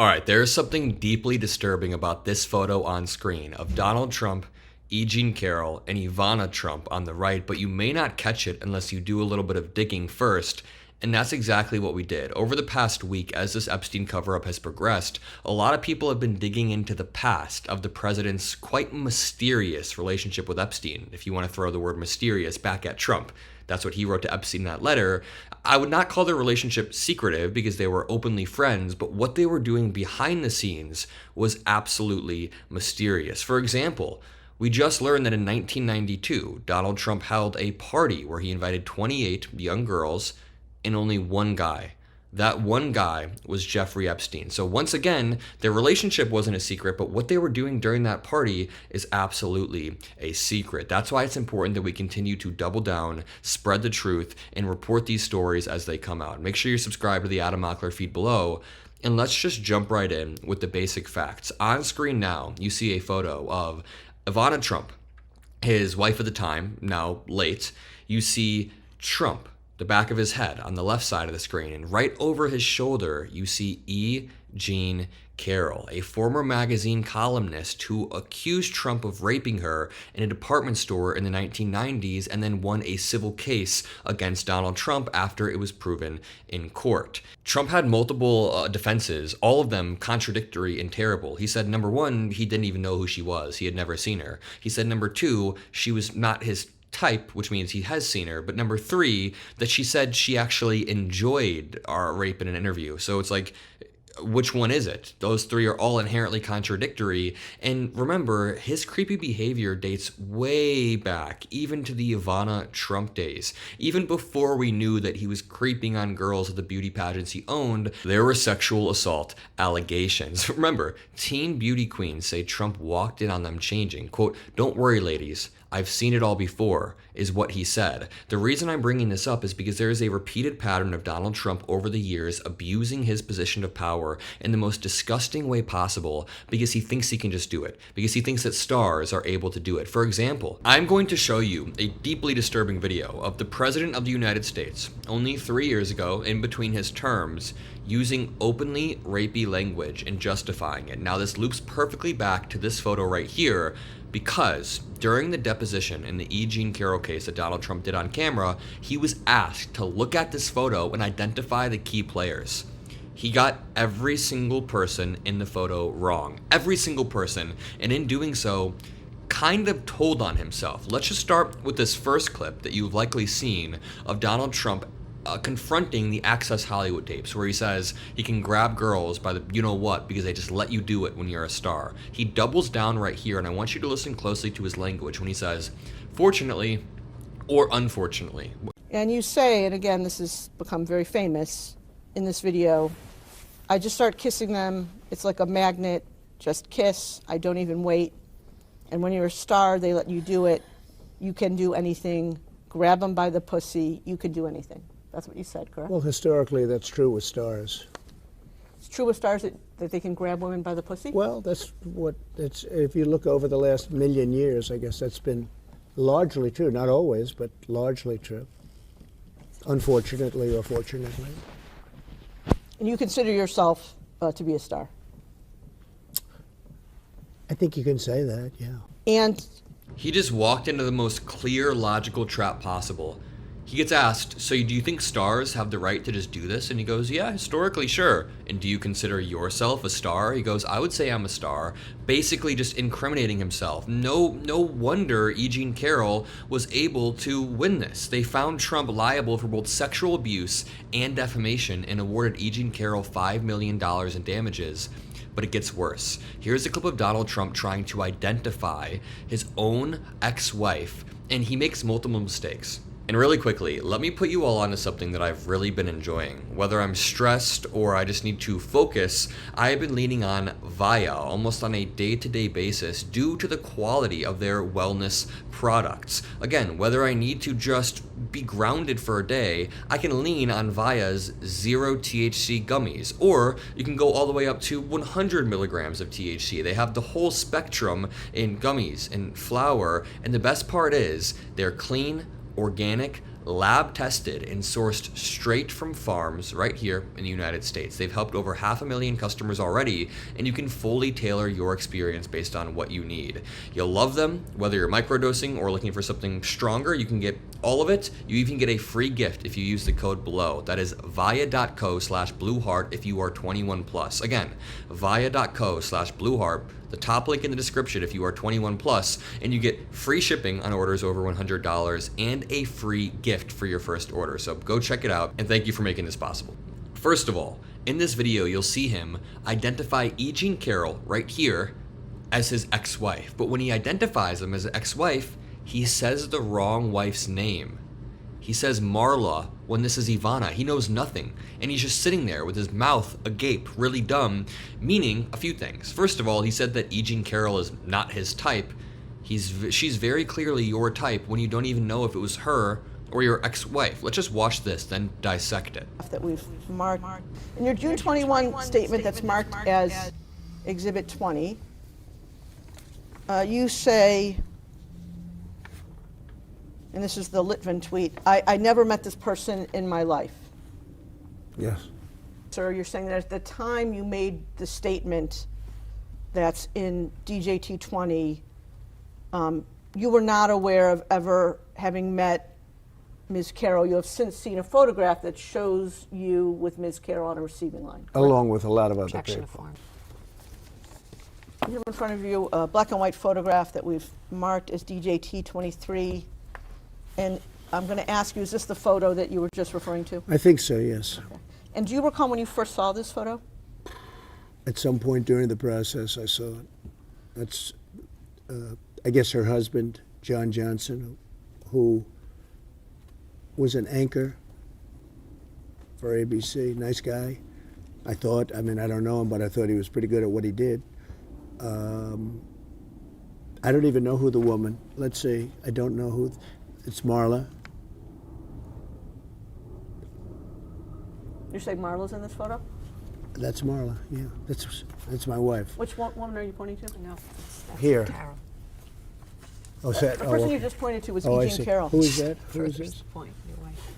All right, there's something deeply disturbing about this photo on screen of Donald Trump, E. Jean Carroll, and Ivana Trump on the right, but you may not catch it unless you do a little bit of digging first. And that's exactly what we did. Over the past week, as this Epstein cover-up has progressed, a lot of people have been digging into the past of the president's quite mysterious relationship with Epstein, if you want to throw the word mysterious back at Trump. That's what he wrote to Epstein in that letter. I would not call their relationship secretive because they were openly friends, but what they were doing behind the scenes was absolutely mysterious. For example, we just learned that in 1992, Donald Trump held a party where he invited 28 young girls and only one guy. That one guy was Jeffrey Epstein. So once again, their relationship wasn't a secret, but what they were doing during that party is absolutely a secret. That's why it's important that we continue to double down, spread the truth, and report these stories as they come out. Make sure you're subscribed to the Adam Mockler feed below, and let's just jump right in with the basic facts. On screen now, you see a photo of Ivana Trump, his wife at the time, now late. You see Trump, the back of his head on the left side of the screen, and right over his shoulder you see E. Jean Carroll, a former magazine columnist who accused Trump of raping her in a department store in the 1990s and then won a civil case against Donald Trump after it was proven in court. Trump had multiple defenses, all of them contradictory and terrible. He said, number one, he didn't even know who she was. He had never seen her. He said, number two, she was not his type, which means he has seen her. But number three, that she said she actually enjoyed our rape in an interview. So it's like, which one is it? Those three are all inherently contradictory. And remember, his creepy behavior dates way back, even to the Ivana Trump days. Even before we knew that he was creeping on girls at the beauty pageants he owned, there were sexual assault allegations. Remember, teen beauty queens say Trump walked in on them changing. Quote, "Don't worry, ladies. I've seen it all before," is what he said. The reason I'm bringing this up is because there is a repeated pattern of Donald Trump over the years abusing his position of power in the most disgusting way possible because he thinks he can just do it, because he thinks that stars are able to do it. For example, I'm going to show you a deeply disturbing video of the President of the United States, only 3 years ago, in between his terms, using openly rapey language and justifying it. Now, this loops perfectly back to this photo right here, because during the deposition in the E. Jean Carroll case that Donald Trump did on camera, he was asked to look at this photo and identify the key players. He got every single person in the photo wrong. Every single person. And in doing so, kind of told on himself. Let's just start with this first clip that you've likely seen of Donald Trump confronting the Access Hollywood tapes, where he says he can grab girls by the you-know-what because they just let you do it when you're a star. He doubles down right here, and I want you to listen closely to his language when he says, "Fortunately or unfortunately." And you say, and again, this has become very famous in this video, "I just start kissing them. It's like a magnet. Just kiss. I don't even wait. And when you're a star, they let you do it. You can do anything. Grab them by the pussy. You can do anything." That's what you said, correct? Well, historically, that's true with stars. It's true with stars that they can grab women by the pussy? Well, that's what it's. If you look over the last million years, I guess that's been largely true. Not always, but largely true. Unfortunately or fortunately. And you consider yourself to be a star? I think you can say that, yeah. And he just walked into the most clear, logical trap possible. He gets asked, "So do you think stars have the right to just do this?" And he goes, "Yeah, historically, sure." "And do you consider yourself a star?" He goes, "I would say I'm a star." Basically just incriminating himself. No wonder E. Jean Carroll was able to win this. They found Trump liable for both sexual abuse and defamation and awarded E. Jean Carroll $5 million in damages. But it gets worse. Here's a clip of Donald Trump trying to identify his own ex-wife, and he makes multiple mistakes. And really quickly, let me put you all onto something that I've really been enjoying. Whether I'm stressed or I just need to focus, I have been leaning on Via almost on a day-to-day basis due to the quality of their wellness products. Again, whether I need to just be grounded for a day, I can lean on Via's 0 THC gummies, or you can go all the way up to 100 milligrams of THC. They have the whole spectrum in gummies and flour, and the best part is they're clean, organic, lab tested and sourced straight from farms right here in the United States. They've helped over 500,000 customers already, and you can fully tailor your experience based on what you need. You'll love them, whether you're microdosing or looking for something stronger. You can get all of it. You even get a free gift if you use the code below. That is via.co/blueheart if you are 21 plus. Again, via.co/blueheart. The top link in the description if you are 21 plus, and you get free shipping on orders over $100 and a free gift for your first order. So go check it out, and thank you for making this possible. First of all, in this video, you'll see him identify E. Jean Carroll right here as his ex-wife. But when he identifies him as an ex-wife, he says the wrong wife's name. He says Marla when this is Ivana. He knows nothing. And he's just sitting there with his mouth agape, really dumb, meaning a few things. First of all, he said that E. Jean Carroll is not his type. She's very clearly your type when you don't even know if it was her or your ex-wife. Let's just watch this, then dissect it. That we've marked. In your June 21 statement that's marked as Exhibit 20, you say, and this is the Litvin tweet, I never met this person in my life. Yes. Sir, you're saying that at the time you made the statement that's in DJT 20, you were not aware of ever having met Ms. Carroll. You have since seen a photograph that shows you with Ms. Carroll on a receiving line. Along with a lot of other Objection people. form. You have in front of you a black and white photograph that we've marked as DJT 23. And I'm going to ask you, is this the photo that you were just referring to? I think so, yes. Okay. And do you recall when you first saw this photo? At some point during the process, I saw it. That's, I guess, her husband, John Johnson, who was an anchor for ABC. Nice guy, I thought. I mean, I don't know him, but I thought he was pretty good at what he did. I don't even know who the woman. Let's see. I don't know who. It's Marla. You're saying Marla's in this photo? That's Marla. Yeah, that's my wife. Which woman are you pointing to? No, that's Here. Carol. Oh, is that? The person okay. you just pointed to was Oh, I E. Jean see. Carroll. Who is that? Who is Furthest this? point, your wife.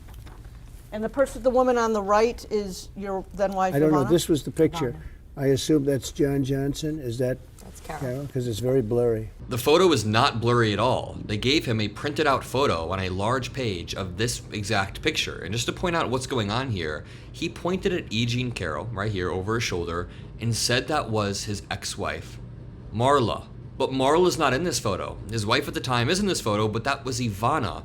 And the woman on the right is your then wife, I don't know. Ivana? This was the picture. Ivana. I assume that's John Johnson. Is that That's Carol. Carol? Because it's very blurry. The photo is not blurry at all. They gave him a printed out photo on a large page of this exact picture. And just to point out what's going on here, he pointed at E. Jean Carroll right here over his shoulder and said that was his ex-wife, Marla. But Marla's not in this photo. His wife at the time is in this photo, but that was Ivana.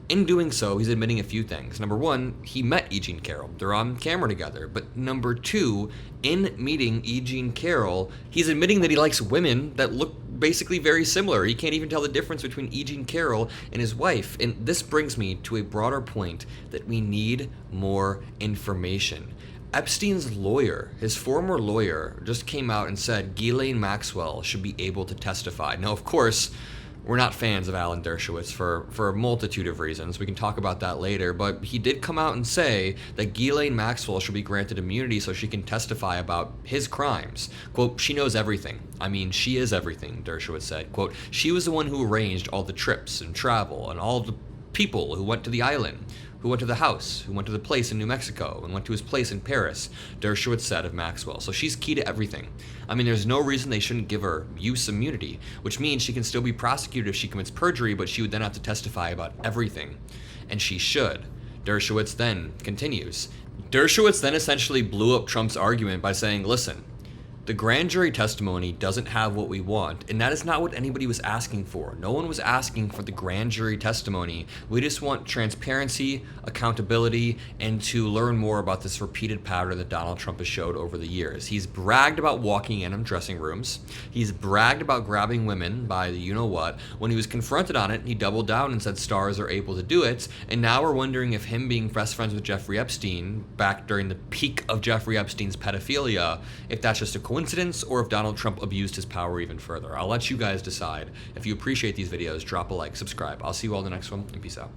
In doing so, he's admitting a few things. Number one, he met E. Jean Carroll. They're on camera together. But number two, in meeting E. Jean Carroll, he's admitting that he likes women that look basically very similar. He can't even tell the difference between E. Jean Carroll and his wife. And this brings me to a broader point that we need more information. Epstein's lawyer, his former lawyer, just came out and said Ghislaine Maxwell should be able to testify. Now, of course, we're not fans of Alan Dershowitz for a multitude of reasons. We can talk about that later, but he did come out and say that Ghislaine Maxwell should be granted immunity so she can testify about his crimes. Quote, she knows everything. I mean, she is everything, Dershowitz said. Quote, she was the one who arranged all the trips and travel and all the people who went to the island, who went to the house, who went to the place in New Mexico, and went to his place in Paris, Dershowitz said of Maxwell. So she's key to everything. I mean, there's no reason they shouldn't give her use immunity, which means she can still be prosecuted if she commits perjury, but she would then have to testify about everything. And she should. Dershowitz then continues. Dershowitz then essentially blew up Trump's argument by saying, listen, the grand jury testimony doesn't have what we want, and that is not what anybody was asking for. No one was asking for the grand jury testimony. We just want transparency, accountability, and to learn more about this repeated pattern that Donald Trump has showed over the years. He's bragged about walking in dressing rooms. He's bragged about grabbing women by the you-know-what. When he was confronted on it, he doubled down and said stars are able to do it, and now we're wondering if him being best friends with Jeffrey Epstein, back during the peak of Jeffrey Epstein's pedophilia, if that's just a coincidence or if Donald Trump abused his power even further. I'll let you guys decide. If you appreciate these videos, drop a like, subscribe. I'll see you all in the next one, and peace out.